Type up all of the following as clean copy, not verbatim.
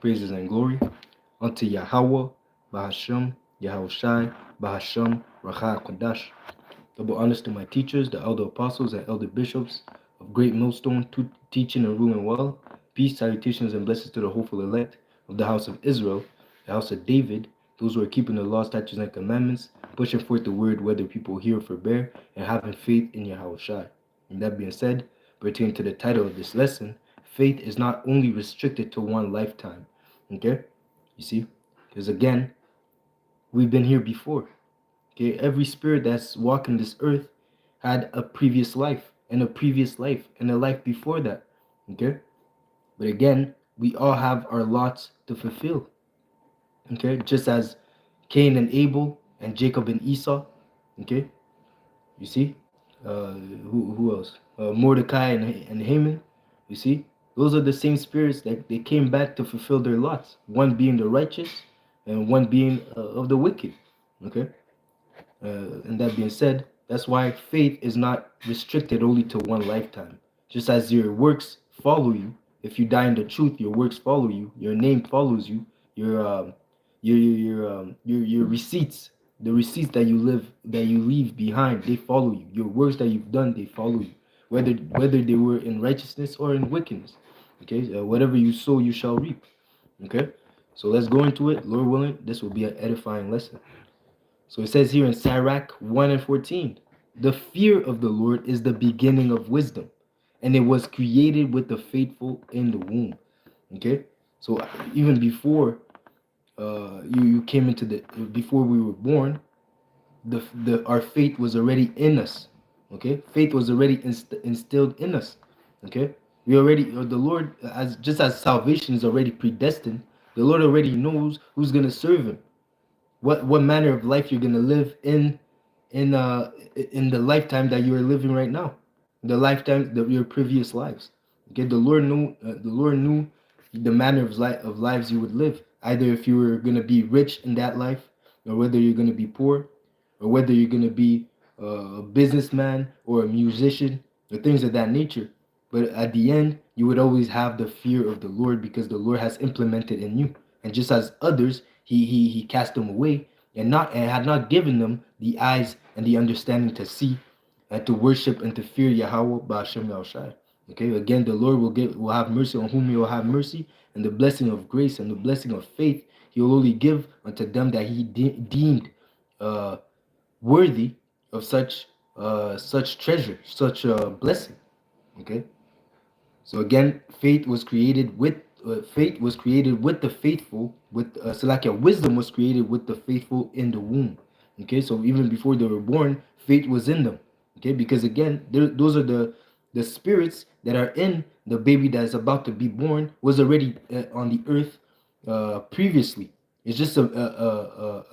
praises and glory unto Yahweh, Bahasham, Yahushai, Bahasham, Racha Kodash. Double honors to my teachers, the elder apostles and elder bishops of Great Millstone, teaching and ruling well. Peace, salutations, and blessings to the hopeful elect of the house of Israel, the house of David, those who are keeping the law, statutes, and commandments, pushing forth the word, whether people hear or forbear, and having faith in Yahushai. And that being said, pertaining to the title of this lesson, faith is not only restricted to one lifetime. Okay? You see? Because again, we've been here before. Okay, every spirit that's walking this earth had a previous life and a previous life and a life before that. Okay, but again, we all have our lots to fulfill. Okay, just as Cain and Abel and Jacob and Esau. Okay, you see, who else? Mordecai and Haman. You see, those are the same spirits that they came back to fulfill their lots. One being the righteous, and one being of the wicked. Okay. And that being said, that's why faith is not restricted only to one lifetime. Just as your works follow you, if you die in the truth, your works follow you. Your name follows you. Your receipts, the receipts that you leave behind, they follow you. Your works that you've done, they follow you. Whether they were in righteousness or in wickedness. Okay, whatever you sow, you shall reap. Okay, so let's go into it. Lord willing, this will be an edifying lesson. So it says here in Sirach 1 and 14, the fear of the Lord is the beginning of wisdom, and it was created with the faithful in the womb. Okay, so even before you came into before we were born, our faith was already in us. Okay, faith was already instilled in us. Okay, we already the Lord, as just as salvation is already predestined, the Lord already knows who's gonna serve Him, what manner of life you're gonna live in the lifetime that you are living right now, the lifetime of your previous lives. Okay, the Lord knew the manner of lives you would live, either if you were gonna be rich in that life, or whether you're gonna be poor, or whether you're gonna be a businessman or a musician or things of that nature. But at the end, you would always have the fear of the Lord because the Lord has implemented in you. And just as others, he cast them away and had not given them the eyes and the understanding to see and to worship and to fear Yahweh Ba'ashem Yahushai. Okay, again, the Lord will have mercy on whom He will have mercy, and the blessing of grace and the blessing of faith He will only give unto them that He deemed worthy of such treasure, such blessing. Okay, so again, faith was created with the faithful, with Salakia, wisdom was created with the faithful in the womb. Okay, so even before they were born, faith was in them. Okay, because again, those are the spirits that are in the baby that is about to be born, was already on the earth previously. It's just a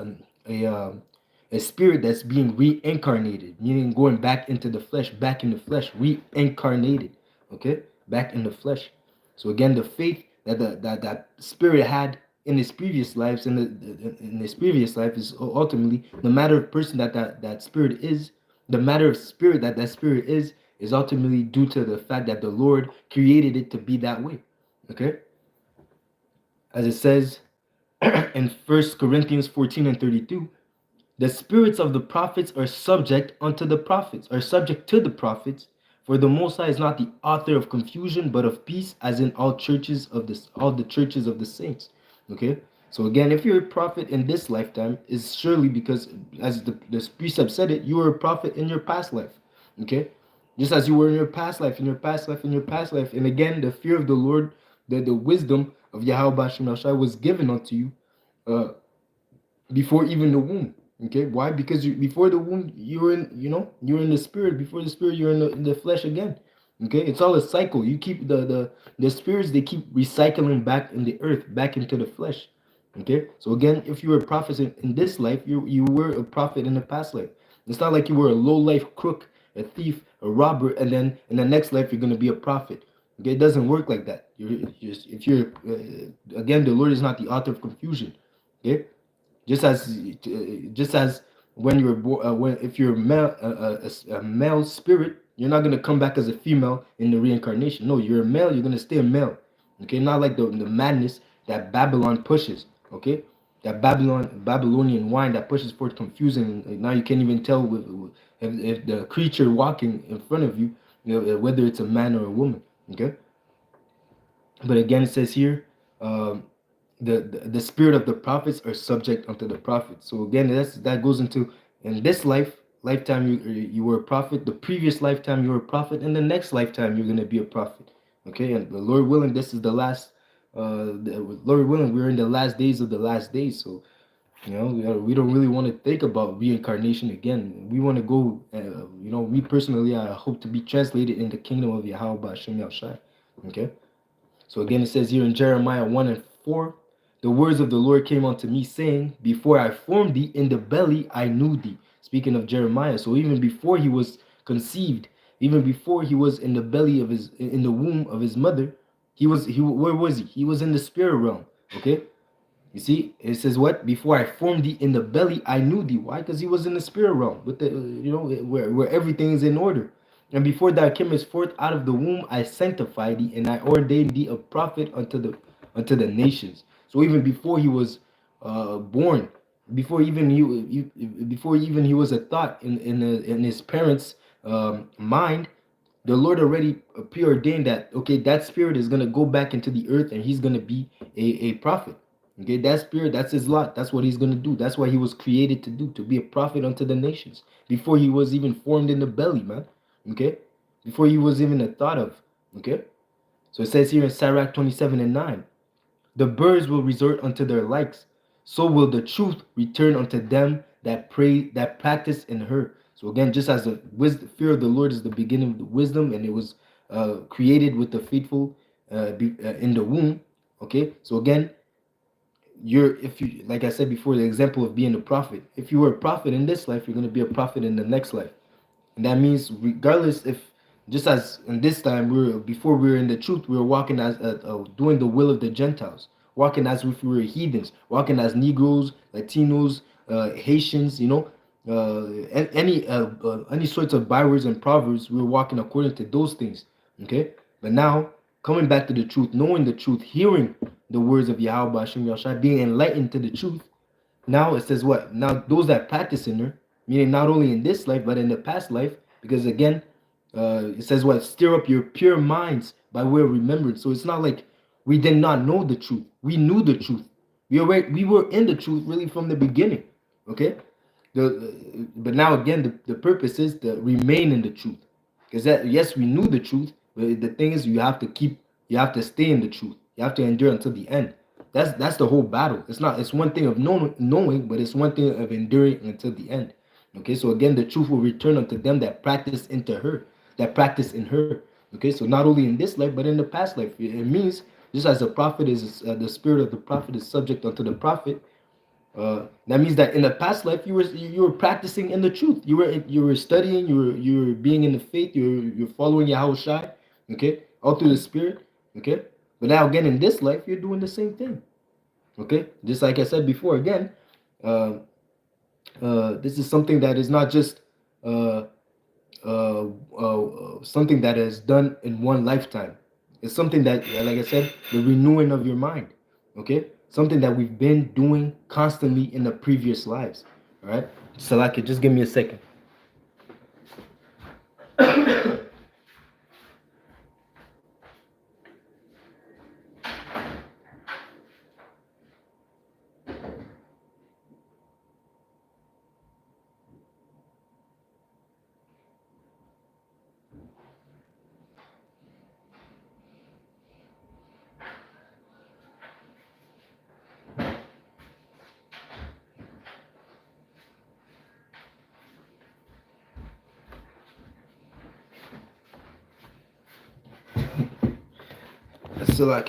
spirit that's being reincarnated, meaning going back into the flesh, back in the flesh, reincarnated. Okay, back in the flesh. So again, the faith that spirit had in his previous lives, in his previous life, is ultimately the matter of person that spirit is, the matter of spirit that spirit is ultimately due to the fact that the Lord created it to be that way. Okay, as it says in 1 Corinthians 14 and 32, the spirits of the prophets are subject to the prophets, for the Most High is not the author of confusion, but of peace, as in all the churches of the saints. Okay, so again, if you're a prophet in this lifetime, is surely because, as the precept said it, you were a prophet in your past life. Okay, just as you were in your past life, and again, the fear of the Lord, the wisdom of Yahweh Bashim Shai was given unto you before even the womb. Okay, why? Because before the womb, you were in the spirit. Before the spirit, you're in the flesh again. Okay, it's all a cycle. You keep the spirits, they keep recycling back in the earth, back into the flesh. Okay, so again, if you were a prophet in this life, you were a prophet in the past life. It's not like you were a low life crook, a thief, a robber, and then in the next life you're going to be a prophet. Okay, it doesn't work like that. Again, the Lord is not the author of confusion. Okay, just as when you're born, if you're a male spirit, you're not gonna come back as a female in the reincarnation. No, you're a male. You're gonna stay a male. Okay, not like the madness that Babylon pushes. Okay, that Babylonian wine that pushes forth confusion. Now you can't even tell if the creature walking in front of you, whether it's a man or a woman. Okay, but again it says here, um, the spirit of the prophets are subject unto the prophets. So again, that goes into, in this lifetime you were a prophet, the previous lifetime you were a prophet, and the next lifetime you're going to be a prophet. Okay, and the Lord willing, this is the last. Lord willing, we're in the last days of the last days. So we don't really want to think about reincarnation again. We want to go. Me personally, I hope to be translated in the kingdom of Yahweh Ba'Shem Yahushai. Okay. So again, it says here in Jeremiah 1 and 4, the words of the Lord came unto me, saying, before I formed thee in the belly, I knew thee. Speaking of Jeremiah. So even before he was conceived, even before he was in the belly of in the womb of his mother, where was he? He was in the spirit realm. Okay. You see, it says what? Before I formed thee in the belly, I knew thee. Why? Because he was in the spirit realm, with the where everything is in order. And before thou camest forth out of the womb, I sanctified thee, and I ordained thee a prophet unto the nations. So even before he was born, before even he was a thought in his parents' mind, the Lord already preordained that, okay, that spirit is gonna go back into the earth, and he's gonna be a prophet. Okay, that spirit, that's his lot. That's what he's gonna do. That's what he was created to do, to be a prophet unto the nations. Before he was even formed in the belly, man. Okay, before he was even a thought of. Okay, so it says here in Sirach 27 and 9, the birds will resort unto their likes, so will the truth return unto them that pray, that practice in her. So again, just as the fear of the Lord is the beginning of the wisdom, and it was created with the faithful in the womb. Okay, so again, if you, like I said before, the example of being a prophet. If you were a prophet in this life, you're going to be a prophet in the next life. And that means regardless, if just as in this time, before we were in the truth, we were walking as doing the will of the Gentiles, walking as if we were heathens, walking as Negroes, Latinos, Haitians, any sorts of bywords and proverbs. We were walking according to those things. Okay, but now coming back to the truth, knowing the truth, hearing the words of Yahweh Hashem Yahushua, being enlightened to the truth. Now it says what? Now those that practice in her, meaning not only in this life but in the past life, because again, it says what? Stir up your pure minds by way of remembrance. So it's not like we did not know the truth. We knew the truth. We were in the truth really from the beginning. Okay, but now again, the purpose is to remain in the truth, because yes, we knew the truth, but the thing is, you have to stay in the truth. You have to endure until the end. That's the whole battle. It's one thing of knowing, but it's one thing of enduring until the end. Okay, so again, the truth will return unto them that practice in her. Okay, so not only in this life, but in the past life. It means just as the prophet is, the spirit of the prophet is subject unto the prophet. That means that in the past life you were practicing in the truth. You were studying. You were being in the faith. You're following Yahweh Shai. Okay, all through the spirit. Okay, but now again in this life you're doing the same thing. Okay, just like I said before. Again, this is something that is not just something that is done in one lifetime. It's something that, like I said, the renewing of your mind. Okay, something that we've been doing constantly in the previous lives. All right, Salaki, just give me a second.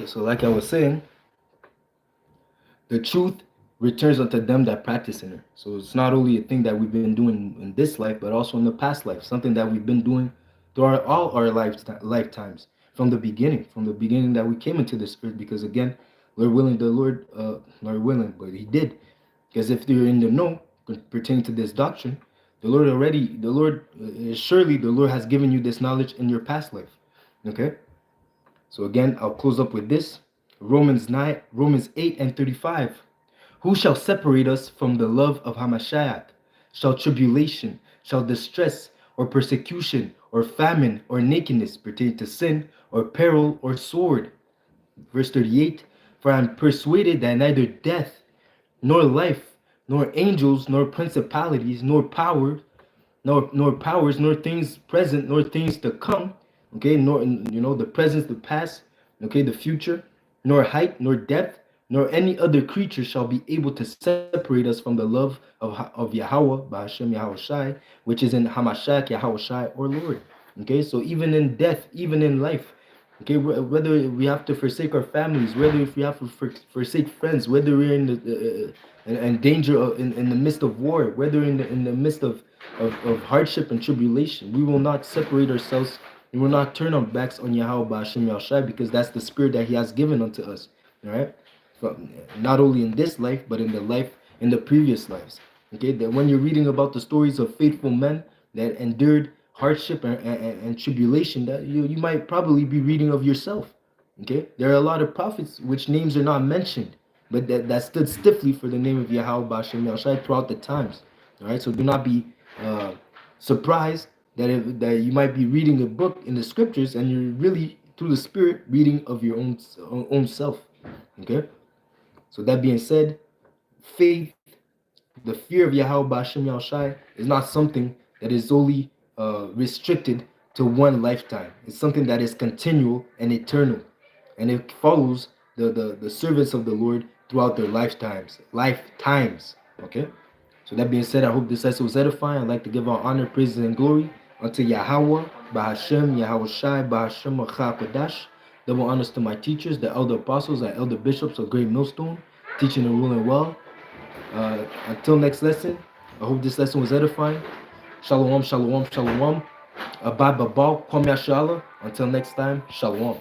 So like I was saying, the truth returns unto them that practice in it. So it's not only a thing that we've been doing in this life, but also in the past life. Something that we've been doing throughout all our lifetimes, from the beginning that we came into this earth. Because again, Lord willing, Lord willing, but He did. Because if you're in the know pertaining to this doctrine, surely the Lord has given you this knowledge in your past life. Okay. So again, I'll close up with this. Romans 8 and 35. Who shall separate us from the love of Hamashiach? Shall tribulation, shall distress, or persecution, or famine, or nakedness pertain to sin, or peril, or sword? Verse 38. For I am persuaded that neither death, nor life, nor angels, nor principalities, nor powers, nor things present, nor things to come, okay, nor the present, the past, okay, the future, nor height, nor depth, nor any other creature shall be able to separate us from the love of Yahweh, Ba'ashem Yahushai, which is in Hamashiach Yahushai, or Lord. Okay, so even in death, even in life, okay, whether we have to forsake our families, whether if we have to forsake friends, whether we're in the in danger in the midst of war, whether in the midst of hardship and tribulation, we will not separate ourselves. We will not turn our backs on Yahweh Ba'ashem Yahushai, because that's the spirit that He has given unto us. All right, not only in this life, but in the previous lives. Okay, that when you're reading about the stories of faithful men that endured hardship and tribulation, that you might probably be reading of yourself. Okay, there are a lot of prophets which names are not mentioned, but that stood stiffly for the name of Yahweh Ba'ashem Yahushai throughout the times. All right, so do not be surprised that you might be reading a book in the scriptures and you're really through the Spirit reading of your own self. Okay, so that being said, faith, the fear of Yahweh Ba'ashem Yahushai is not something that is only restricted to one lifetime. It's something that is continual and eternal, and it follows the servants of the Lord throughout their lifetimes. Okay. So that being said, I hope this lesson was edifying. I'd like to give all honor, praises, and glory unto Yahweh, Bahashem, Yahushai, Bahashem, Kodash. Double honors to my teachers, the elder apostles and elder bishops of Great Millstone, teaching and ruling well. Until next lesson, I hope this lesson was edifying. Shalom, shalom, shalom. Abba Babal, Kwam Yashala. Until next time, shalom.